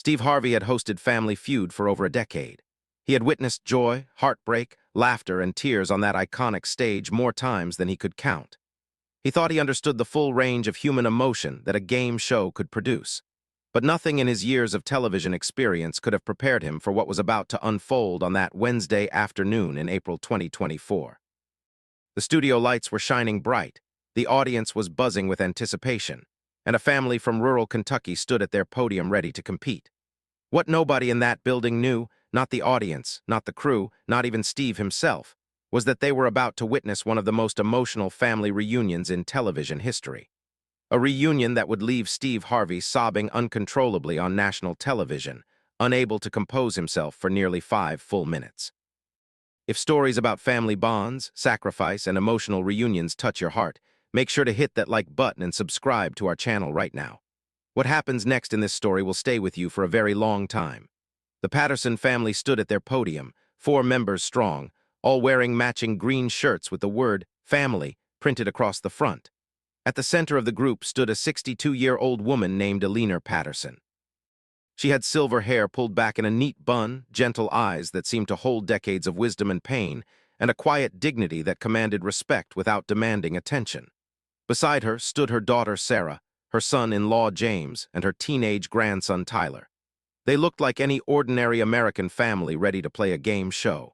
Steve Harvey had hosted Family Feud for over a decade. He had witnessed joy, heartbreak, laughter, and tears on that iconic stage more times than he could count. He thought he understood the full range of human emotion that a game show could produce. But nothing in his years of television experience could have prepared him for what was about to unfold on that Wednesday afternoon in April 2024. The studio lights were shining bright, the audience was buzzing with anticipation, and a family from rural Kentucky stood at their podium ready to compete. What nobody in that building knew, not the audience, not the crew, not even Steve himself, was that they were about to witness one of the most emotional family reunions in television history. A reunion that would leave Steve Harvey sobbing uncontrollably on national television, unable to compose himself for nearly 5 full minutes. If stories about family bonds, sacrifice, and emotional reunions touch your heart, make sure to hit that like button and subscribe to our channel right now. What happens next in this story will stay with you for a very long time. The Patterson family stood at their podium, 4 members strong, all wearing matching green shirts with the word family printed across the front. At the center of the group stood a 62-year-old woman named Eleanor Patterson. She had silver hair pulled back in a neat bun, gentle eyes that seemed to hold decades of wisdom and pain, and a quiet dignity that commanded respect without demanding attention. Beside her stood her daughter Sarah, her son-in-law James, and her teenage grandson Tyler. They looked like any ordinary American family ready to play a game show.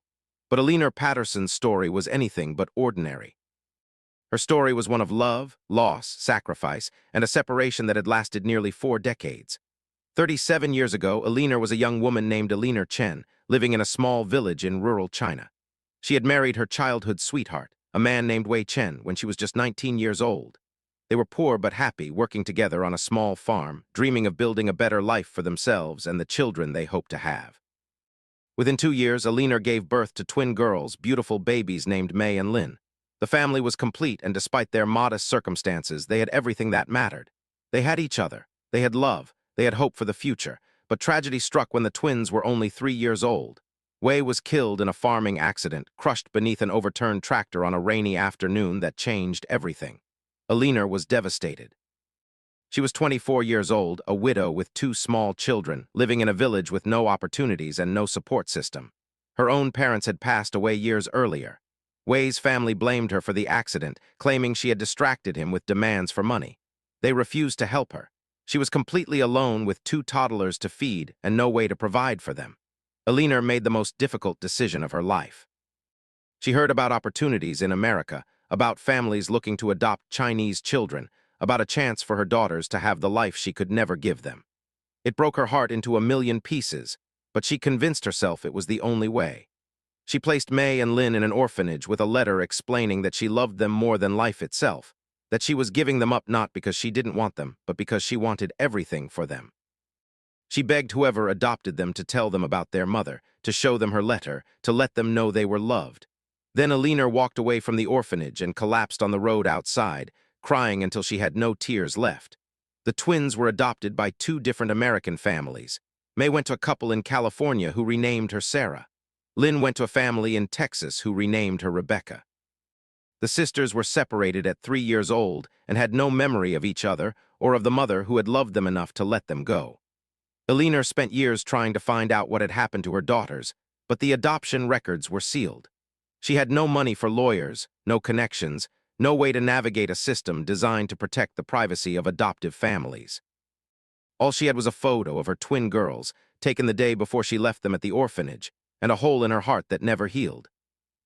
But Eleanor Patterson's story was anything but ordinary. Her story was one of love, loss, sacrifice, and a separation that had lasted nearly 4 decades. 37 years ago, Eleanor was a young woman named Eleanor Chen, living in a small village in rural China. She had married her childhood sweetheart, a man named Wei Chen, when she was just 19 years old. They were poor but happy, working together on a small farm, dreaming of building a better life for themselves and the children they hoped to have. Within 2 years, Eleanor gave birth to twin girls, beautiful babies named Mei and Lin. The family was complete, and despite their modest circumstances, they had everything that mattered. They had each other, they had love, they had hope for the future, but tragedy struck when the twins were only 3 years old. Wei was killed in a farming accident, crushed beneath an overturned tractor on a rainy afternoon that changed everything. Eleanor was devastated. She was 24 years old, a widow with 2 small children, living in a village with no opportunities and no support system. Her own parents had passed away years earlier. Wei's family blamed her for the accident, claiming she had distracted him with demands for money. They refused to help her. She was completely alone with 2 toddlers to feed and no way to provide for them. Eleanor made the most difficult decision of her life. She heard about opportunities in America, about families looking to adopt Chinese children, about a chance for her daughters to have the life she could never give them. It broke her heart into a million pieces, but she convinced herself it was the only way. She placed Mei and Lin in an orphanage with a letter explaining that she loved them more than life itself, that she was giving them up not because she didn't want them, but because she wanted everything for them. She begged whoever adopted them to tell them about their mother, to show them her letter, to let them know they were loved. Then Eleanor walked away from the orphanage and collapsed on the road outside, crying until she had no tears left. The twins were adopted by 2 different American families. Mei went to a couple in California who renamed her Sarah. Lin went to a family in Texas who renamed her Rebecca. The sisters were separated at 3 years old and had no memory of each other or of the mother who had loved them enough to let them go. Eleanor spent years trying to find out what had happened to her daughters, but the adoption records were sealed. She had no money for lawyers, no connections, no way to navigate a system designed to protect the privacy of adoptive families. All she had was a photo of her twin girls, taken the day before she left them at the orphanage, and a hole in her heart that never healed.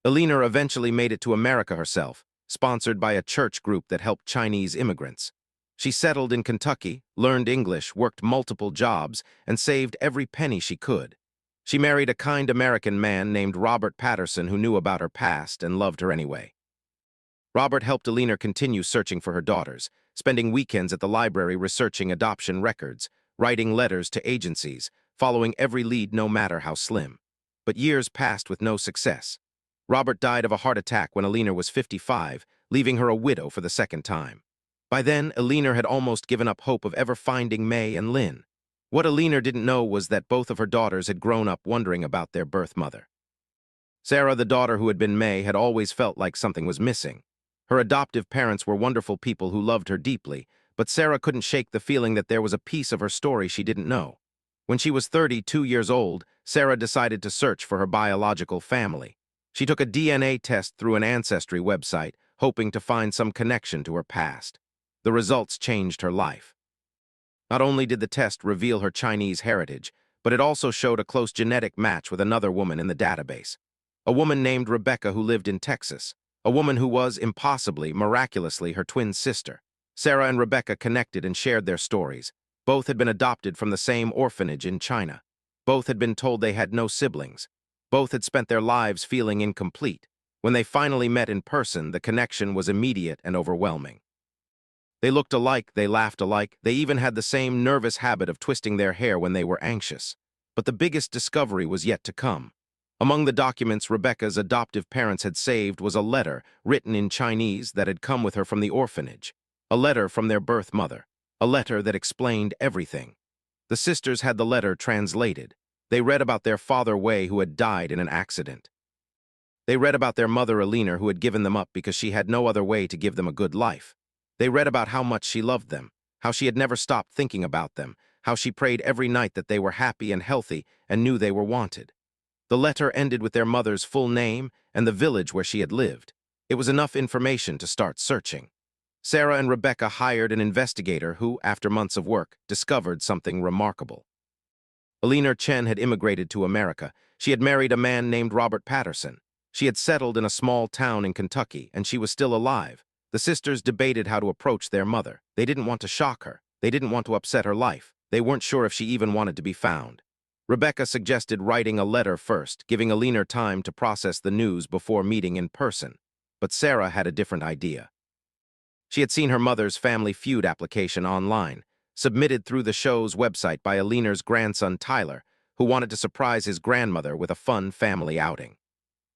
Eleanor eventually made it to America herself, sponsored by a church group that helped Chinese immigrants. She settled in Kentucky, learned English, worked multiple jobs, and saved every penny she could. She married a kind American man named Robert Patterson who knew about her past and loved her anyway. Robert helped Eleanor continue searching for her daughters, spending weekends at the library researching adoption records, writing letters to agencies, following every lead no matter how slim. But years passed with no success. Robert died of a heart attack when Eleanor was 55, leaving her a widow for the second time. By then, Eleanor had almost given up hope of ever finding Mei and Lin. What Eleanor didn't know was that both of her daughters had grown up wondering about their birth mother. Sarah, the daughter who had been Mei, had always felt like something was missing. Her adoptive parents were wonderful people who loved her deeply, but Sarah couldn't shake the feeling that there was a piece of her story she didn't know. When she was 32 years old, Sarah decided to search for her biological family. She took a DNA test through an ancestry website, hoping to find some connection to her past. The results changed her life. Not only did the test reveal her Chinese heritage, but it also showed a close genetic match with another woman in the database. A woman named Rebecca who lived in Texas. A woman who was, impossibly, miraculously, her twin sister. Sarah and Rebecca connected and shared their stories. Both had been adopted from the same orphanage in China. Both had been told they had no siblings. Both had spent their lives feeling incomplete. When they finally met in person, the connection was immediate and overwhelming. They looked alike, they laughed alike, they even had the same nervous habit of twisting their hair when they were anxious. But the biggest discovery was yet to come. Among the documents Rebecca's adoptive parents had saved was a letter written in Chinese that had come with her from the orphanage. A letter from their birth mother. A letter that explained everything. The sisters had the letter translated. They read about their father Wei, who had died in an accident. They read about their mother Eleanor, who had given them up because she had no other way to give them a good life. They read about how much she loved them, how she had never stopped thinking about them, how she prayed every night that they were happy and healthy and knew they were wanted. The letter ended with their mother's full name and the village where she had lived. It was enough information to start searching. Sarah and Rebecca hired an investigator who, after months of work, discovered something remarkable. Eleanor Chen had immigrated to America. She had married a man named Robert Patterson. She had settled in a small town in Kentucky, and she was still alive. The sisters debated how to approach their mother. They didn't want to shock her. They didn't want to upset her life. They weren't sure if she even wanted to be found. Rebecca suggested writing a letter first, giving Eleanor time to process the news before meeting in person. But Sarah had a different idea. She had seen her mother's Family Feud application online, submitted through the show's website by Eleanor's grandson Tyler, who wanted to surprise his grandmother with a fun family outing.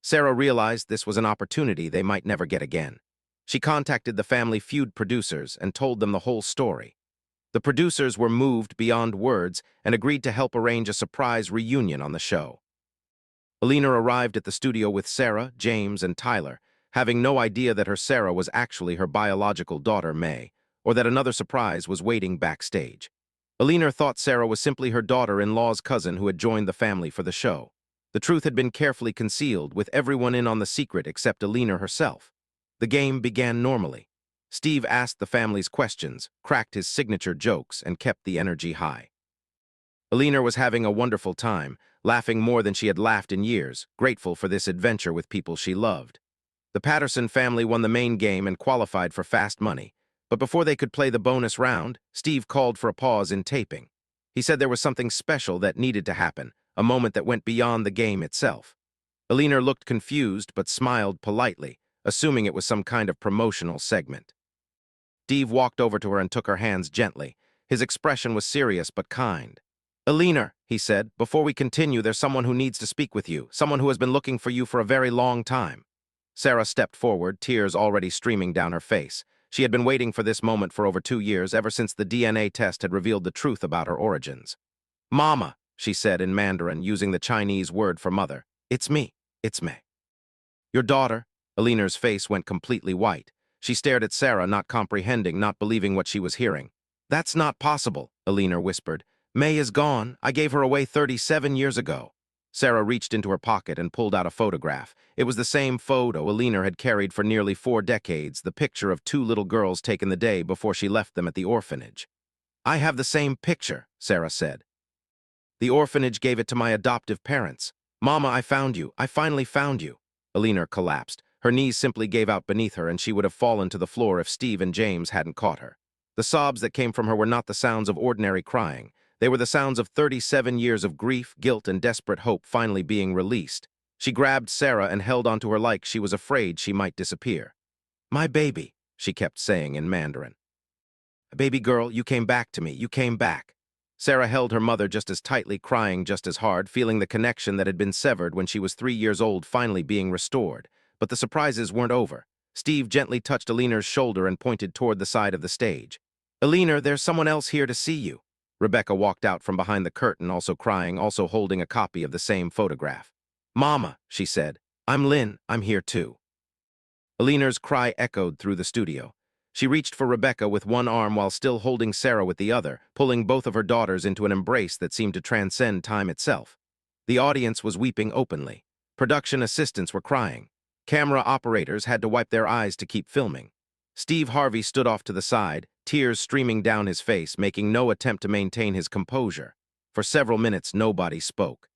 Sarah realized this was an opportunity they might never get again. She contacted the Family Feud producers and told them the whole story. The producers were moved beyond words and agreed to help arrange a surprise reunion on the show. Eleanor arrived at the studio with Sarah, James, and Tyler, having no idea that her Sarah was actually her biological daughter, Mei, or that another surprise was waiting backstage. Eleanor thought Sarah was simply her daughter-in-law's cousin who had joined the family for the show. The truth had been carefully concealed, with everyone in on the secret except Eleanor herself. The game began normally. Steve asked the family's questions, cracked his signature jokes, and kept the energy high. Eleanor was having a wonderful time, laughing more than she had laughed in years, grateful for this adventure with people she loved. The Patterson family won the main game and qualified for fast money. But before they could play the bonus round, Steve called for a pause in taping. He said there was something special that needed to happen, a moment that went beyond the game itself. Eleanor looked confused but smiled politely, assuming it was some kind of promotional segment. Steve walked over to her and took her hands gently. His expression was serious but kind. "Eleanor," he said, "before we continue, there's someone who needs to speak with you, someone who has been looking for you for a very long time." Sarah stepped forward, tears already streaming down her face. She had been waiting for this moment for over 2 years, ever since the DNA test had revealed the truth about her origins. "Mama," she said in Mandarin, using the Chinese word for mother. "It's me. It's Mei." "Your daughter?" Eleanor's face went completely white. She stared at Sarah, not comprehending, not believing what she was hearing. "That's not possible," Eleanor whispered. "Mei is gone. I gave her away 37 years ago." Sarah reached into her pocket and pulled out a photograph. It was the same photo Eleanor had carried for nearly 4 decades, the picture of 2 little girls taken the day before she left them at the orphanage. "I have the same picture," Sarah said. "The orphanage gave it to my adoptive parents. Mama, I found you. I finally found you." Eleanor collapsed. Her knees simply gave out beneath her, and she would have fallen to the floor if Steve and James hadn't caught her. The sobs that came from her were not the sounds of ordinary crying. They were the sounds of 37 years of grief, guilt, and desperate hope finally being released. She grabbed Sarah and held onto her like she was afraid she might disappear. "My baby," she kept saying in Mandarin. "Baby girl, you came back to me. You came back." Sarah held her mother just as tightly, crying just as hard, feeling the connection that had been severed when she was 3 years old finally being restored. But the surprises weren't over. Steve gently touched Eleanor's shoulder and pointed toward the side of the stage. "Eleanor, there's someone else here to see you." Rebecca walked out from behind the curtain, also crying, also holding a copy of the same photograph. "Mama," she said, "I'm Lin. I'm here too." Eleanor's cry echoed through the studio. She reached for Rebecca with one arm while still holding Sarah with the other, pulling both of her daughters into an embrace that seemed to transcend time itself. The audience was weeping openly. Production assistants were crying. Camera operators had to wipe their eyes to keep filming. Steve Harvey stood off to the side, tears streaming down his face, making no attempt to maintain his composure. For several minutes, nobody spoke.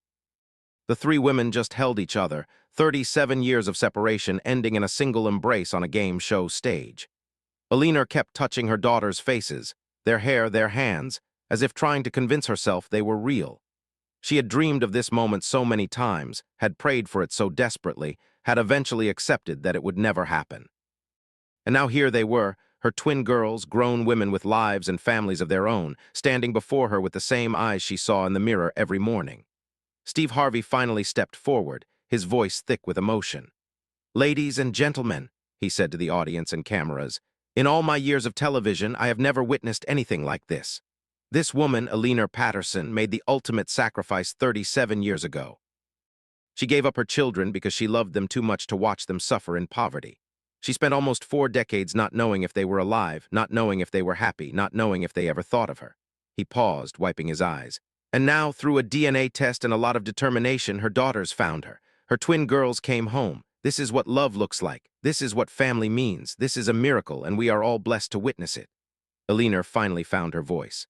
The three women just held each other, 37 years of separation ending in a single embrace on a game show stage. Eleanor kept touching her daughters' faces, their hair, their hands, as if trying to convince herself they were real. She had dreamed of this moment so many times, had prayed for it so desperately, had eventually accepted that it would never happen. And now here they were, her twin girls, grown women with lives and families of their own, standing before her with the same eyes she saw in the mirror every morning. Steve Harvey finally stepped forward, his voice thick with emotion. "Ladies and gentlemen," he said to the audience and cameras, "in all my years of television, I have never witnessed anything like this. This woman, Eleanor Patterson, made the ultimate sacrifice 37 years ago. She gave up her children because she loved them too much to watch them suffer in poverty. She spent almost 4 decades not knowing if they were alive, not knowing if they were happy, not knowing if they ever thought of her." He paused, wiping his eyes. "And now, through a DNA test and a lot of determination, her daughters found her. Her twin girls came home. This is what love looks like. This is what family means. This is a miracle, and we are all blessed to witness it." Eleanor finally found her voice.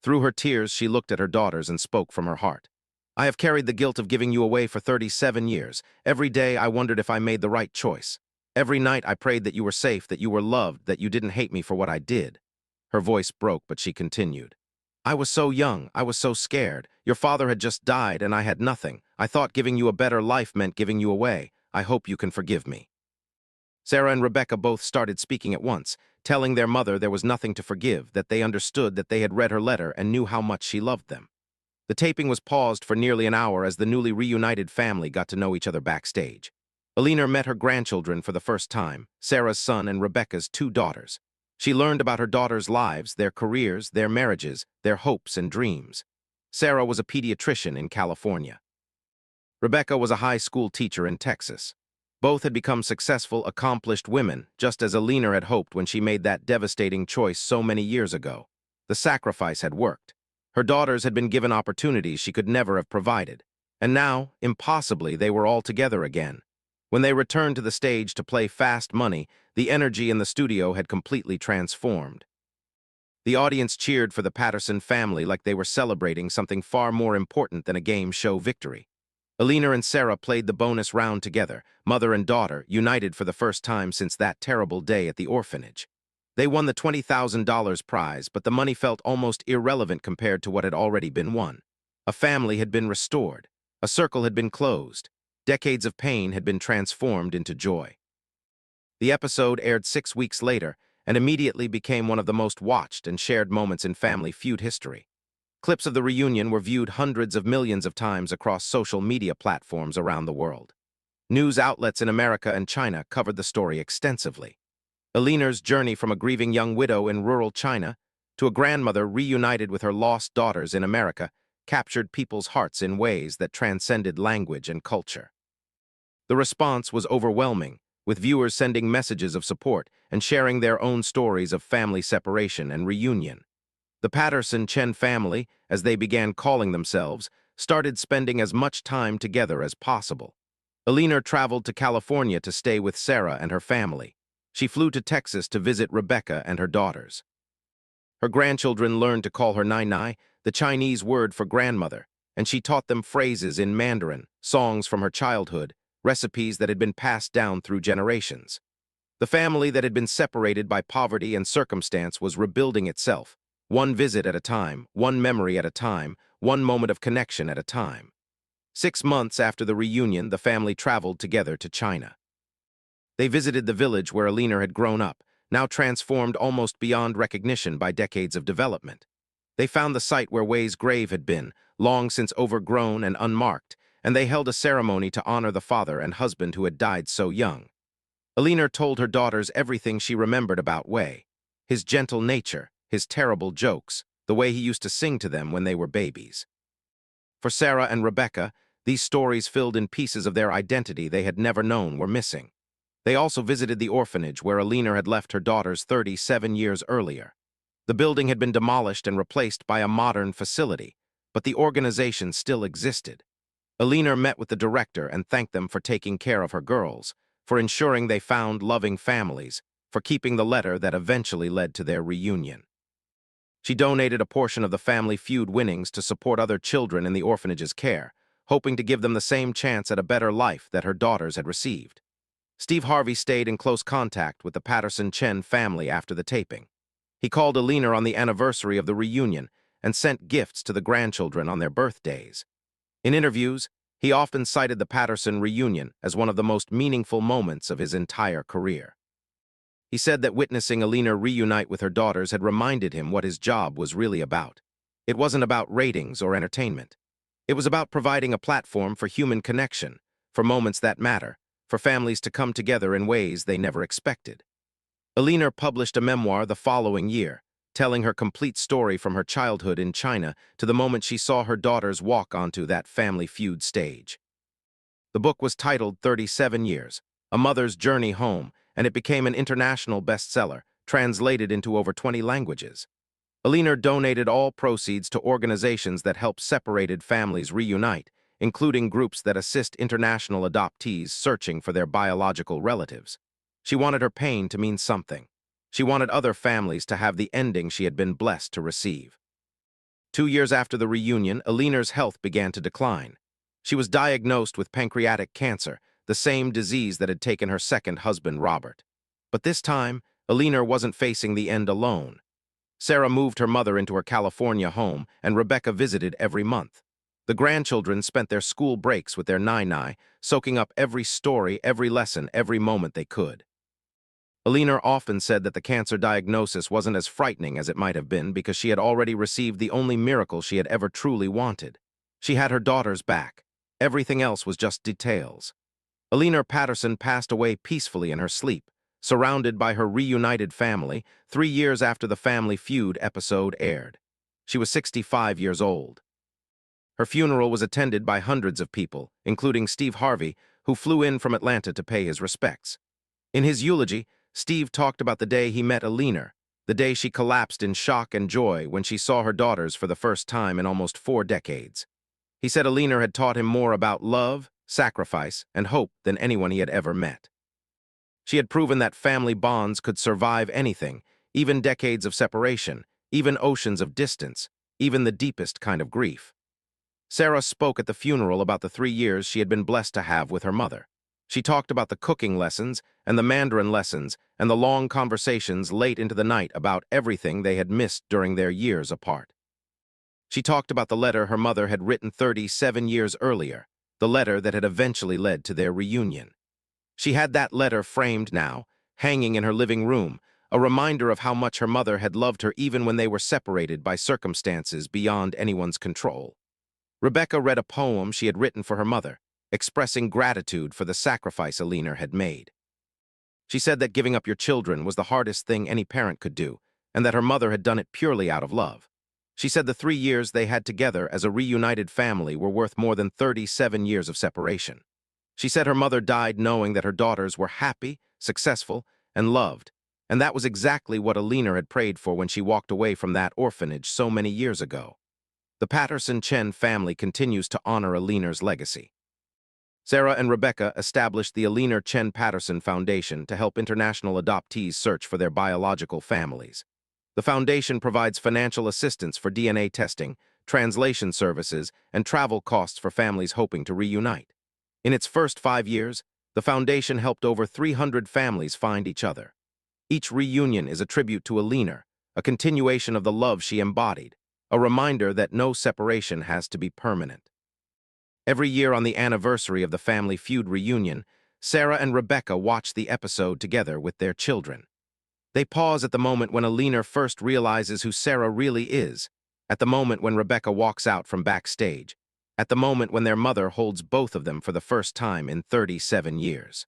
Through her tears, she looked at her daughters and spoke from her heart. "I have carried the guilt of giving you away for 37 years. Every day I wondered if I made the right choice. Every night I prayed that you were safe, that you were loved, that you didn't hate me for what I did." Her voice broke, but she continued. "I was so young, I was so scared. Your father had just died, and I had nothing. I thought giving you a better life meant giving you away. I hope you can forgive me." Sarah and Rebecca both started speaking at once, telling their mother there was nothing to forgive, that they understood that they had read her letter and knew how much she loved them. The taping was paused for nearly an hour as the newly reunited family got to know each other backstage. Eleanor met her grandchildren for the first time, Sarah's son and Rebecca's 2 daughters. She learned about her daughters' lives, their careers, their marriages, their hopes and dreams. Sarah was a pediatrician in California. Rebecca was a high school teacher in Texas. Both had become successful, accomplished women, just as Eleanor had hoped when she made that devastating choice so many years ago. The sacrifice had worked. Her daughters had been given opportunities she could never have provided. And now, impossibly, they were all together again. When they returned to the stage to play Fast Money, the energy in the studio had completely transformed. The audience cheered for the Patterson family like they were celebrating something far more important than a game show victory. Eleanor and Sarah played the bonus round together, mother and daughter, united for the first time since that terrible day at the orphanage. They won the $20,000 prize, but the money felt almost irrelevant compared to what had already been won. A family had been restored. A circle had been closed. Decades of pain had been transformed into joy. The episode aired 6 weeks later and immediately became one of the most watched and shared moments in Family Feud history. Clips of the reunion were viewed hundreds of millions of times across social media platforms around the world. News outlets in America and China covered the story extensively. Eleanor's journey from a grieving young widow in rural China to a grandmother reunited with her lost daughters in America captured people's hearts in ways that transcended language and culture. The response was overwhelming, with viewers sending messages of support and sharing their own stories of family separation and reunion. The Patterson-Chen family, as they began calling themselves, started spending as much time together as possible. Eleanor traveled to California to stay with Sarah and her family. She flew to Texas to visit Rebecca and her daughters. Her grandchildren learned to call her Nai Nai, the Chinese word for grandmother, and she taught them phrases in Mandarin, songs from her childhood, recipes that had been passed down through generations. The family that had been separated by poverty and circumstance was rebuilding itself, one visit at a time, one memory at a time, one moment of connection at a time. 6 months after the reunion, the family traveled together to China. They visited the village where Eleanor had grown up, now transformed almost beyond recognition by decades of development. They found the site where Wei's grave had been, long since overgrown and unmarked, and they held a ceremony to honor the father and husband who had died so young. Eleanor told her daughters everything she remembered about Wei: his gentle nature, his terrible jokes, the way he used to sing to them when they were babies. For Sarah and Rebecca, these stories filled in pieces of their identity they had never known were missing. They also visited the orphanage where Eleanor had left her daughters 37 years earlier. The building had been demolished and replaced by a modern facility, but the organization still existed. Eleanor met with the director and thanked them for taking care of her girls, for ensuring they found loving families, for keeping the letter that eventually led to their reunion. She donated a portion of the Family Feud winnings to support other children in the orphanage's care, hoping to give them the same chance at a better life that her daughters had received. Steve Harvey stayed in close contact with the Patterson-Chen family after the taping. He called Eleanor on the anniversary of the reunion and sent gifts to the grandchildren on their birthdays. In interviews, he often cited the Patterson reunion as one of the most meaningful moments of his entire career. He said that witnessing Eleanor reunite with her daughters had reminded him what his job was really about. It wasn't about ratings or entertainment. It was about providing a platform for human connection, for moments that matter, for families to come together in ways they never expected. Eleanor published a memoir the following year, telling her complete story from her childhood in China to the moment she saw her daughters walk onto that Family Feud stage. The book was titled 37 Years, A Mother's Journey Home, and it became an international bestseller, translated into over 20 languages. Eleanor donated all proceeds to organizations that help separated families reunite, including groups that assist international adoptees searching for their biological relatives. She wanted her pain to mean something. She wanted other families to have the ending she had been blessed to receive. 2 years after the reunion, Eleanor's health began to decline. She was diagnosed with pancreatic cancer, the same disease that had taken her second husband, Robert. But this time, Eleanor wasn't facing the end alone. Sarah moved her mother into her California home, and Rebecca visited every month. The grandchildren spent their school breaks with their nai-nai, soaking up every story, every lesson, every moment they could. Eleanor often said that the cancer diagnosis wasn't as frightening as it might have been because she had already received the only miracle she had ever truly wanted. She had her daughters back. Everything else was just details. Eleanor Patterson passed away peacefully in her sleep, surrounded by her reunited family, 3 years after the Family Feud episode aired. She was 65 years old. Her funeral was attended by hundreds of people, including Steve Harvey, who flew in from Atlanta to pay his respects. In his eulogy, Steve talked about the day he met Eleanor, the day she collapsed in shock and joy when she saw her daughters for the first time in almost 4 decades. He said Eleanor had taught him more about love, sacrifice, and hope than anyone he had ever met. She had proven that family bonds could survive anything, even decades of separation, even oceans of distance, even the deepest kind of grief. Sarah spoke at the funeral about the 3 years she had been blessed to have with her mother. She talked about the cooking lessons and the Mandarin lessons and the long conversations late into the night about everything they had missed during their years apart. She talked about the letter her mother had written 37 years earlier, the letter that had eventually led to their reunion. She had that letter framed now, hanging in her living room, a reminder of how much her mother had loved her even when they were separated by circumstances beyond anyone's control. Rebecca read a poem she had written for her mother, expressing gratitude for the sacrifice Eleanor had made. She said that giving up your children was the hardest thing any parent could do, and that her mother had done it purely out of love. She said the 3 years they had together as a reunited family were worth more than 37 years of separation. She said her mother died knowing that her daughters were happy, successful, and loved, and that was exactly what Eleanor had prayed for when she walked away from that orphanage so many years ago. The Patterson-Chen family continues to honor Eleanor's legacy. Sarah and Rebecca established the Eleanor Chen Patterson Foundation to help international adoptees search for their biological families. The foundation provides financial assistance for DNA testing, translation services, and travel costs for families hoping to reunite. In its first 5 years, the foundation helped over 300 families find each other. Each reunion is a tribute to Eleanor, a continuation of the love she embodied, a reminder that no separation has to be permanent. Every year on the anniversary of the Family Feud reunion, Sarah and Rebecca watch the episode together with their children. They pause at the moment when Eleanor first realizes who Sarah really is, at the moment when Rebecca walks out from backstage, at the moment when their mother holds both of them for the first time in 37 years.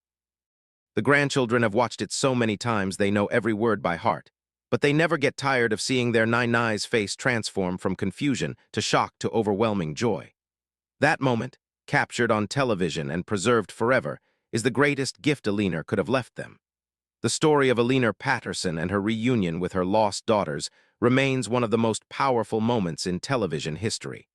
The grandchildren have watched it so many times they know every word by heart, but they never get tired of seeing their nai-nai's face transform from confusion to shock to overwhelming joy. That moment, captured on television and preserved forever, is the greatest gift Eleanor could have left them. The story of Eleanor Patterson and her reunion with her lost daughters remains one of the most powerful moments in television history.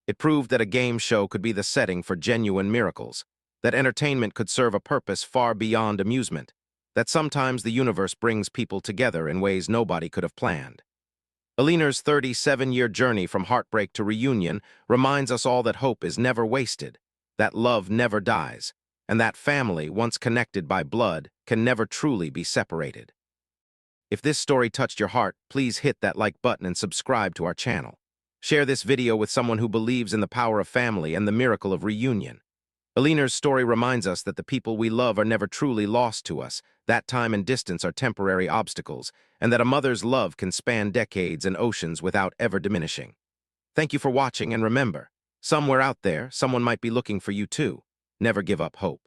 It proved that a game show could be the setting for genuine miracles, that entertainment could serve a purpose far beyond amusement, that sometimes the universe brings people together in ways nobody could have planned. Eleanor's 37-year journey from heartbreak to reunion reminds us all that hope is never wasted, that love never dies, and that family, once connected by blood, can never truly be separated. If this story touched your heart, please hit that like button and subscribe to our channel. Share this video with someone who believes in the power of family and the miracle of reunion. Eleanor's story reminds us that the people we love are never truly lost to us, that time and distance are temporary obstacles, and that a mother's love can span decades and oceans without ever diminishing. Thank you for watching, and remember, somewhere out there, someone might be looking for you too. Never give up hope.